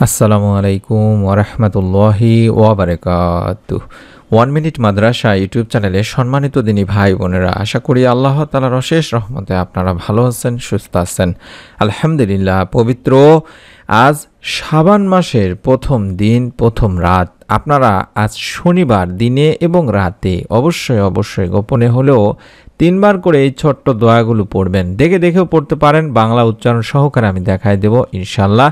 আসসালামু আলাইকুম ওরহমতুল্লাহি ওয়াবারাকাতুহ। 1 মিনিট মাদ্রাসা ইউটিউব চ্যানেলে সম্মানিত দিনী ভাই বোনেরা, আশা করি আল্লাহ তাআলার অশেষ রহমতে আপনারা ভালো আছেন, সুস্থ আছেন। আলহামদুলিল্লাহ। পবিত্র আজ শাবান মাসের প্রথম দিন, প্রথম রাত। আপনারা আজ শনিবার দিনে এবং রাতে অবশ্যই গোপনে হলেও 3বার করে এই ছোট্ট দোয়াগুলো পড়বেন। দেখেও পড়তে পারেন, বাংলা উচ্চারণ সহকারে আমি দেখাই দেব ইনশাল্লাহ।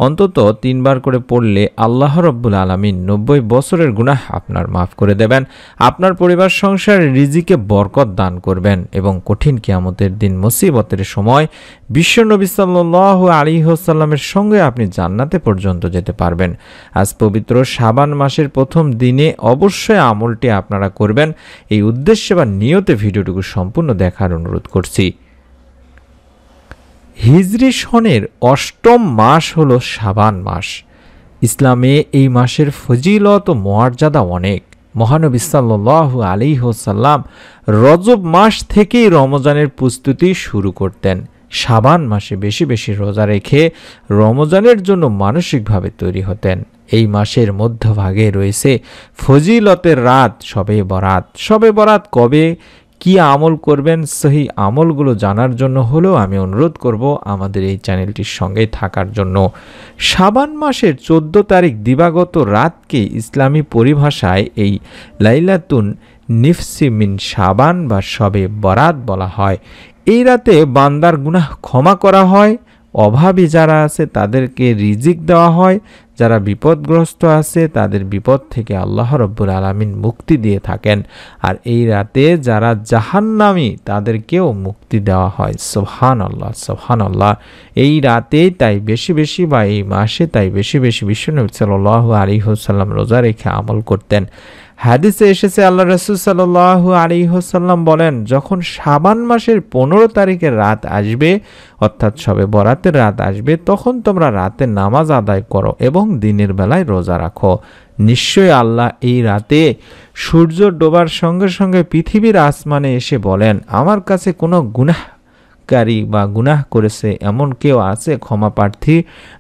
অন্তত 3বার করে পড়লে আল্লাহ রব্বুল আলামিন 90 বছরের গুনাহ আপনার মাফ করে দেবেন, আপনার পরিবার সংসারের রিজিকে বরকত দান করবেন এবং কঠিন কিয়ামতের দিন মুসিবতের সময় বিশ্বনবী সাল্লাল্লাহু আলাইহি ওয়াসাল্লামের সঙ্গে আপনি জান্নাতে পর্যন্ত যেতে পারবেন। আজ পবিত্র শাবান মাসের প্রথম দিনে অবশ্যই আমলটি আপনারা করবেন। এই উদ্দেশ্যে বা নিয়তে ভিডিওটুকু সম্পূর্ণ দেখার অনুরোধ করছি। হিজরি সনের 8ম মাস হলো শাবান মাস। ইসলামে এই মাসের ফজিলত ও মর্যাদা অনেক। মহানবী সাল্লাল্লাহু আলাইহি ওয়াসাল্লাম রজব মাস থেকেই রমজানের প্রস্তুতি শুরু করতেন। শাবান মাসে বেশি রোজা রেখে রমজানের জন্য মানসিকভাবে তৈরি হতেন। এই মাসের মধ্যভাগে রয়েছে ফজিলতের রাত শবে বরাত কবে, কি আমল করবেন, সেই আমলগুলো জানার জন্য হলেও আমি অনুরোধ করব আমাদের এই চ্যানেলটির সঙ্গে থাকার জন্য। শাবান মাসের 14 তারিখ দিবাগত রাতকে ইসলামী পরিভাষায় এই লাইলাতুন নিফসি মিন শাবান বা শবে বরাত বলা হয়। এই রাতে বান্দার গুনাহ ক্ষমা করা হয়, অভাবী যারা আছে তাদেরকে রিজিক দেওয়া হয়, যারা বিপদগ্রস্ত আছে তাদের বিপদ থেকে আল্লাহ রব্বুল আলামিন মুক্তি দিয়ে থাকেন। আর এই রাতে যারা জাহান্নামী তাদেরকেও মুক্তি দেওয়া হয়। সুবহানাল্লাহ। এই রাতে তাই বেশি বা এই মাসে তাই বেশি বিশ্বনবী সাল্লাল্লাহু আলাইহি ওয়াসাল্লাম রোজা রেখে আমল করতেন। হাদিসে এসেছে আল্লাহ রাসূল সাল্লাল্লাহু আলাইহি ওয়াসাল্লাম বলেন, যখন শাবান মাসের 15 তারিখের রাত আসবে, অর্থাৎ শবে বরাতের রাত আসবে, তখন তোমরা রাতে নামাজ আদায় করো এবং দিনের বেলায় রোজা রাখো। নিশ্চয়ই আল্লাহ এই রাতে সূর্য ডোবার সঙ্গে পৃথিবীর আসমানে এসে বলেন, আমার কাছে কোনো গুনাহকারী বা গুনাহ করেছে এমন কেউ আছে ক্ষমা প্রার্থী,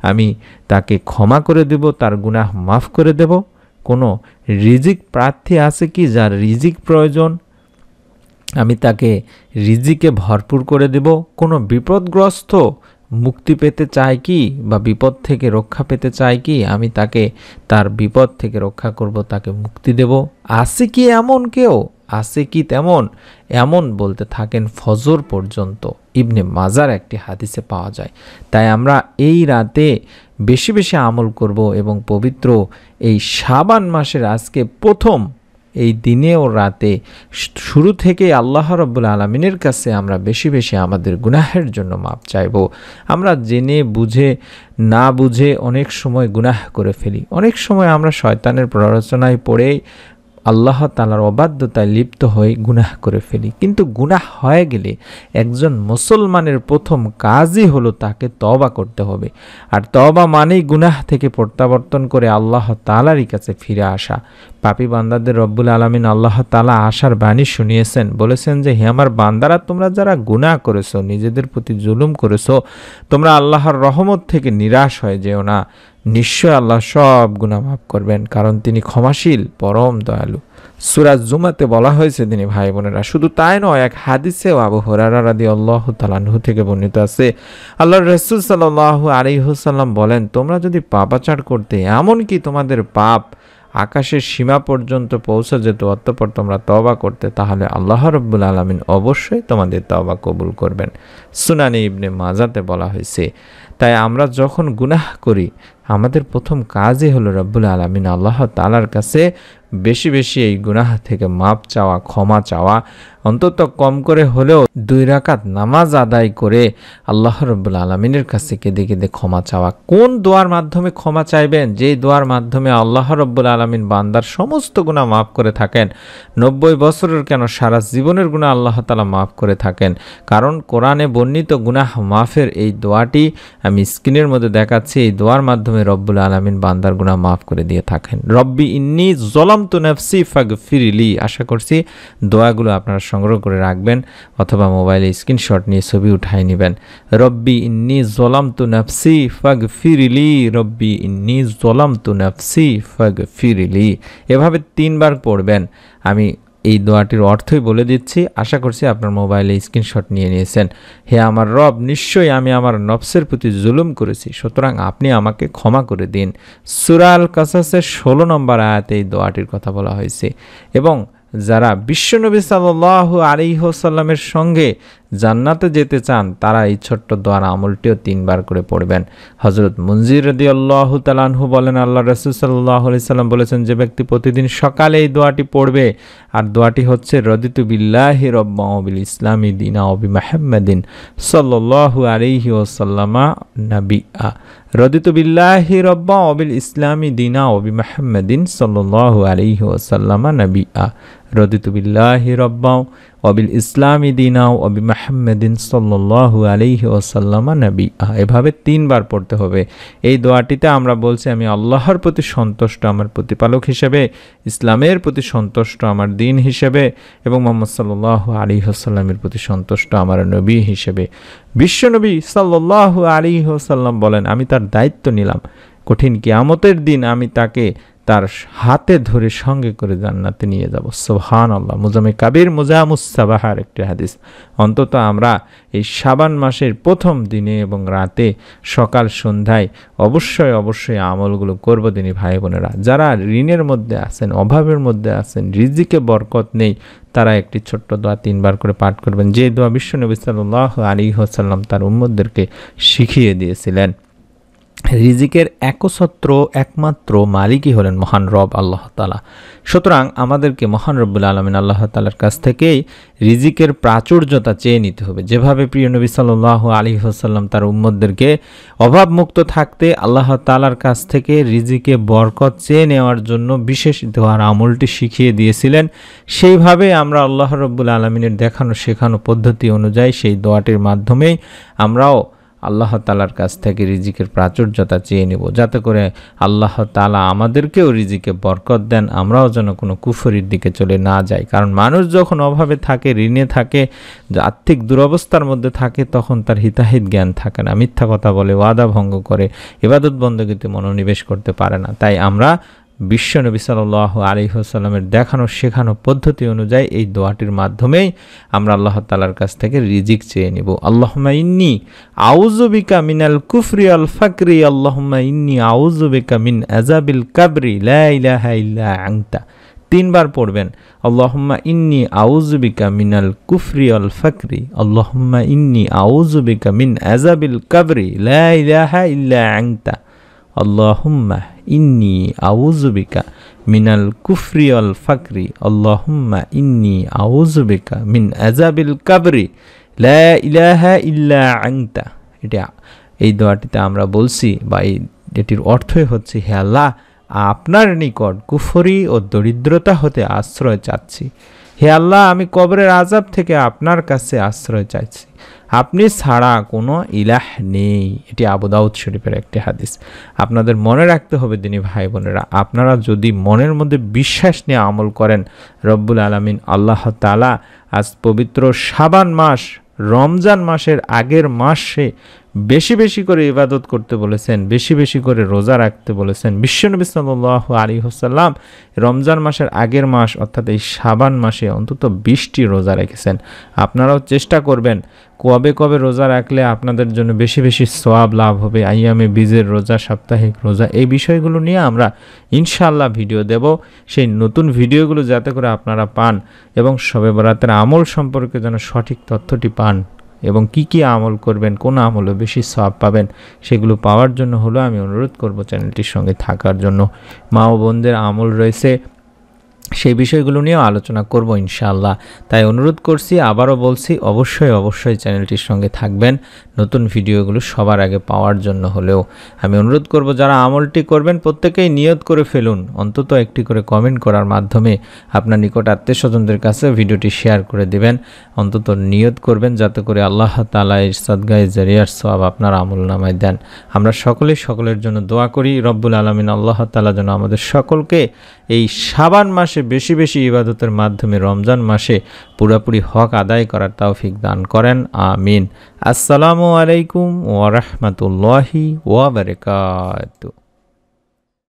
আমি তাকে ক্ষমা করে দেব, তার গুনাহ মাফ করে দেব। কোনো রিজিক প্রার্থী আছে কি যার রিজিক প্রয়োজন, আমি তাকে রিজিকে ভরপুর করে দেব। কোনো বিপদগ্রস্ত মুক্তি পেতে চায় কি বা বিপদ থেকে রক্ষা পেতে চায় কি, আমি তাকে তার বিপদ থেকে রক্ষা করব, তাকে মুক্তি দেব। আছে কি এমন কেউ, আছে কি এমন বলতে থাকেন ফজর পর্যন্ত। ইবনে মাজার একটি হাদিসে পাওয়া যায়। তাই আমরা এই রাতে বেশি আমল করব এবং পবিত্র এই শাবান মাসের আজকে প্রথম এই দিনে ও রাতে শুরু থেকে আল্লাহ রাব্বুল আলামিনের কাছে আমরা বেশি আমাদের গুনাহের জন্য মাপ চাইব। আমরা জেনে বুঝে না বুঝে অনেক সময় গুনাহ করে ফেলি, অনেক সময় আমরা শয়তানের প্ররোচনায় পড়ে আল্লাহ তাআলার অবাধ্যতায় লিপ্ত হয়ে গুনাহ করে ফেলি। কিন্তু গুনাহ হয়ে গেলে একজন মুসলমানের প্রথম কাজই হলো তাকে তওবা করতে হবে। আর তওবা মানেই গুনাহ থেকে প্রত্যাবর্তন করে আল্লাহ তাআলারই কাছে ফিরে আসা। পাপী বান্দাদের রব্বুল আলামিন আল্লাহ তাআলা আশার বাণী শুনিয়েছেন, বলেছেন যে, হে আমার বান্দারা, তোমরা যারা গুনাহ করেছো, নিজেদের প্রতি জুলুম করেছো, তোমরা আল্লাহর রহমত থেকে নিরাশ হয়ে যেও না। নিশ্চয় আল্লাহ সব গুনাহ মাফ করবেন, কারণ তিনি ক্ষমাশীল, পরম দয়ালু। সূরা জুমাতে বলা হয়েছে তিনি ভাই বোনেরা। শুধু তাই নয়, এক হাদিসেও আবু হুরায়রা রাদিয়াল্লাহু তাআলা আনহু থেকে বর্ণিত আছে, আল্লাহর রাসূল সাল্লাল্লাহু আলাইহি ওয়াসাল্লাম বলেন, তোমরা যদি পাপাচার করতে, এমনকি তোমাদের পাপ আকাশের সীমা পর্যন্ত পৌঁছে যেত, অতঃপর তোমরা তওবা করতে, তাহলে আল্লাহ রাব্বুল আলামিন অবশ্যই তোমাদের তওবা কবুল করবেন। সুনানে ইবনে মাজাতে বলা হয়েছে। তাই আমরা যখন গুনাহ করি, আমাদের প্রথম কাজই হলো রব্বুল আলামিন আল্লাহ তাআলার কাছে বেশি এই গুনাহ থেকে মাপ চাওয়া, ক্ষমা চাওয়া। অন্তত কম করে হলেও 2 রাকাত নামাজ আদায় করে আল্লাহ রাব্বুল আলামিনের কাছে কেঁদে ক্ষমা চাওয়া। কোন দোয়ার মাধ্যমে ক্ষমা চাইবেন? যে দোয়ার মাধ্যমে আল্লাহ রাব্বুল আলামিন বান্দার সমস্ত গুনাহ মাফ করে থাকেন। 90 বছরের কেন, সারা জীবনের গুনাহ আল্লাহ তাআলা মাফ করে থাকেন। কারণ কোরআনে বর্ণিত গুনাহ মাফের এই দোয়াটি আমি স্ক্রিনের মধ্যে দেখাচ্ছি। এই দোয়ার মাধ্যমে মাধ্যমে রব্বুল আলামিন বান্দার গুনাহ মাফ করে দিয়ে থাকেন। রব্বি ইন্নী যলামতু নাফসি ফাগফিরলি। আশা করছি দোয়াগুলো আপনারা সংগ্রহ করে রাখবেন অথবা মোবাইলে স্ক্রিনশট নিয়ে ছবি উঠাই নেবেন। রব্বি ইন্নী যলামতু নাফসি ফাগফিরলি, রব্বি ইন্নী যলামতু নাফসি ফাগফিরলি। এভাবে 3 বার পড়বেন। আমি এই দোয়াটির অর্থই বলে দিচ্ছি, আশা করছি আপনার মোবাইলে স্ক্রিনশট নিয়ে নিয়েছেন। হে আমার রব, নিশ্চয়ই আমি আমার নফসের প্রতি জুলুম করেছি, সুতরাং আপনি আমাকে ক্ষমা করে দিন। সূরা আল কাসাসের 16 নম্বর আয়াতে এই দোয়াটির কথা বলা হয়েছে। এবং যারা বিশ্বনবী সাল্লাল্লাহু আলাইহি ওয়াসাল্লামের সঙ্গে জান্নাতে যেতে চান তারা এই ছোট্ট দোয়ার আমলটিও 3 বার করে পড়বেন। হযরত মুনজির রাদিয়াল্লাহু তাআলা আনহু বলেন, আল্লাহ রাসূল সাল্লাল্লাহু আলাইহি সাল্লাম বলেছেন, যে ব্যক্তি প্রতিদিন সকালে এই দোয়াটি পড়বে, আর দোয়াটি হচ্ছে রদিতু বিল্লাহি রাব্বান ওয়া বিল ইসলামি দীনা ওয়া বিমুহাম্মাদিন সাল্লাল্লাহু আলাইহি ওয়াসাল্লামা নাবিয়্যা। রদিতু বিল্লাহি রাব্বান ওয়া বিল ইসলামি দীনা ওয়া বিমুহাম্মাদিন সাল্লাল্লাহু আলাইহি ওয়াসাল্লামা নাবিয়্যা। রদিতু বিল্লাহি রাব্বান ওয়া বিল ইসলামি দীনা ওয়া বিমুহাম্মাদিন সাল্লাল্লাহু আলাইহি ওয়াসাল্লামা নাবিয়্যা। এভাবে 3 বার পড়তে হবে। এই দোয়াটিতে আমরা বলছি, আমি আল্লাহর প্রতি সন্তুষ্ট আমার প্রতিপালক হিসেবে, ইসলামের প্রতি সন্তুষ্ট আমার দ্বীন হিসেবে, এবং মুহাম্মদ সাল্লাল্লাহু আলাইহি ওয়াসাল্লামের প্রতি সন্তুষ্ট আমার নবী হিসেবে। বিশ্বনবী সাল্লাল্লাহু আলাইহি ওয়াসাল্লাম বলেন, আমি তার দায়িত্ব নিলাম, কঠিন কিয়ামতের দিন আমি তাকে তার হাতে ধরে সঙ্গে করে জান্নাতে নিয়ে যাব। সুবহানাল্লাহ। মুজাম্মিল কাবির মুজামুস সাবাহার একটি হাদিস। অন্তত আমরা এই শাবান মাসের প্রথম দিনে এবং রাতে, সকাল সন্ধ্যায় অবশ্যই আমলগুলো করব দিনী ভাই বোনেরা। যারা ঋণের মধ্যে আছেন, অভাবের মধ্যে আছেন, রিজিকে বরকত নেই, তারা একটি ছোট্ট দোয়া 3 বার করে পাঠ করবেন, যে দোয়া বিশ্বনবী সাল্লাল্লাহু আলাইহি ওয়াসাল্লাম তার উম্মতদেরকে শিখিয়ে দিয়েছিলেন। রিজিকের একমাত্র মালিকই হলেন মহান রব আল্লাহ তাআলা। সুতরাং আমাদেরকে মহান রব্বুল আলামিন আল্লাহ তাআলার কাছ থেকেই রিজিকের প্রাচুর্যতা চেয়ে নিতে হবে। যেভাবে প্রিয় নবী সাল্লাল্লাহু আলাইহি ওয়াসাল্লাম তার উম্মতদেরকে অভাবমুক্ত থাকতে আল্লাহ তাআলার কাছ থেকে রিজিকে বরকত চেয়ে নেওয়ার জন্য বিশেষ দোয়ার আমলটি শিখিয়ে দিয়েছিলেন, সেইভাবে আমরা আল্লাহ রব্বুল আলামিনের দেখানো শেখানো পদ্ধতি অনুযায়ী সেই দোয়াটির মাধ্যমেই আমরাও আল্লাহ তাআলার কাছ থেকে রিজিকের প্রাচুর্যতা চেয়ে নেব, যাতে করে আল্লাহ তাআলা আমাদেরকেও রিজিকে বরকত দেন, আমরাও যেন কোনো কুফরির দিকে চলে না যাই। কারণ মানুষ যখন অভাবে থাকে, ঋণে থাকে, আর্থিক দুরবস্থার মধ্যে থাকে, তখন তার হিতাহিত জ্ঞান থাকে না, মিথ্যা কথা বলে, ওয়াদা ভঙ্গ করে, ইবাদত বন্দেগীতে মনোনিবেশ করতে পারে না। তাই আমরা বিশ্বনবী সাল্লাল্লাহু আলাইহি ওয়াসাল্লামের দেখানো শেখানো পদ্ধতি অনুযায়ী এই দোয়াটির মাধ্যমেই আমরা আল্লাহ তাআলার কাছ থেকে রিজিক চেয়ে নেব। আল্লাহুম্মা ইন্নী আউযু বিকা মিনাল কুফরি ওয়াল ফাকরি, আল্লাহুম্মা ইন্নী আউযু বিকা মিন আযাবিল কাবরি লা ইলাহা ইল্লা আনতা। 3 বার পড়বেন। আল্লাহুম্মা ইন্নী আউযু বিকা মিনাল কুফরি ওয়াল ফাকরি, আল্লাহুম্মা ইন্নী আউযু বিকা মিন আযাবিল কাবরি লা ইলাহা ইল্লা আনতা, আল্লাহুম্মা ইন্নী আউযু বিকা মিনাল কুফরি ওয়াল ফাকরি, আল্লাহুম্মা ইন্নী আউযু বিকা মিন আযাবিল কাবরি লা ইলাহা ইল্লা আনতা। এই দোয়াটিতে আমরা বলছি, বা এটির অর্থই হচ্ছে, হে আল্লাহ, আপনার নিকট কুফরি ও দরিদ্রতা হতে আশ্রয় চাচ্ছি। হে আল্লাহ, আমি কবরের আযাব থেকে আপনার কাছে আশ্রয় চাইছি, আপনি ছাড়া কোনো ইলাহ নেই। এটি আবু দাউদ শরীফের একটি হাদিস। আপনাদের মনে রাখতে হবে দিনী ভাই বোনেরা, আপনারা যদি মনের মধ্যে বিশ্বাস নিয়ে আমল করেন, রব্বুল আলামিন আল্লাহ তাআলা আজ পবিত্র শাবান মাস, রমজান মাসের আগের মাসে বেশি বেশি করে ইবাদত করতে বলেছেন, বেশি বেশি করে রোজা রাখতে বলেছেন। বিশ্বনবী সাল্লাল্লাহু আলাইহি ওয়াসাল্লাম রমজান মাসের আগের মাস অর্থাৎ এই শাবান মাসে অন্তত 20টি রোজা রেখেছেন। আপনারাও চেষ্টা করবেন কবে কবে রোজা রাখলে আপনাদের জন্য বেশি বেশি সওয়াব লাভ হবে, আইয়ামে বীজের রোজা, সাপ্তাহিক রোজা, এই বিষয়গুলো নিয়ে আমরা ইনশাআল্লাহ ভিডিও দেব। সেই নতুন ভিডিওগুলো যাতে করে আপনারা পান এবং শবে বরাতের আমল সম্পর্কে যেন সঠিক তথ্যটি পান, এবং কি কি আমল করবেন, কোন আমলে বেশি সওয়াব পাবেন, সেগুলো পাওয়ার জন্য হলো আমি অনুরোধ করব চ্যানেলটির সঙ্গে থাকার জন্য। মা ও বোনদের আমল রয়েছে সেই বিষয়গুলো নিয়েও আলোচনা করব ইনশাআল্লাহ। তাই অনুরোধ করছি, আবারও বলছি, অবশ্যই চ্যানেলটির সঙ্গে থাকবেন নতুন ভিডিওগুলো সবার আগে পাওয়ার জন্য হলেও। আমি অনুরোধ করব যারা আমলটি করবেন প্রত্যেকেই নিয়ত করে ফেলুন, অন্তত একটি করে কমেন্ট করার মাধ্যমে আপনার নিকট আত্মীয়স্বজনদের কাছে ভিডিওটি শেয়ার করে দিবেন। অন্তত নিয়ত করবেন যাতে করে আল্লাহ তাআলা এর সাদগায়ে জারিয়ার সওয়াব আপনার আমলনামায় দেন। আমরা সকলের জন্য দোয়া করি, রব্বুল আলামিন আল্লাহ তাআলা যেন আমাদের সকলকে এই শাবান মাসে বেশি বেশি ইবাদতের মাধ্যমে রমজান মাসে পুরোপুরি হক আদায় করার তৌফিক দান করেন। আমিন। আসসালামু আলাইকুম ওয়া রাহমাতুল্লাহি ওয়া বারাকাতুহু।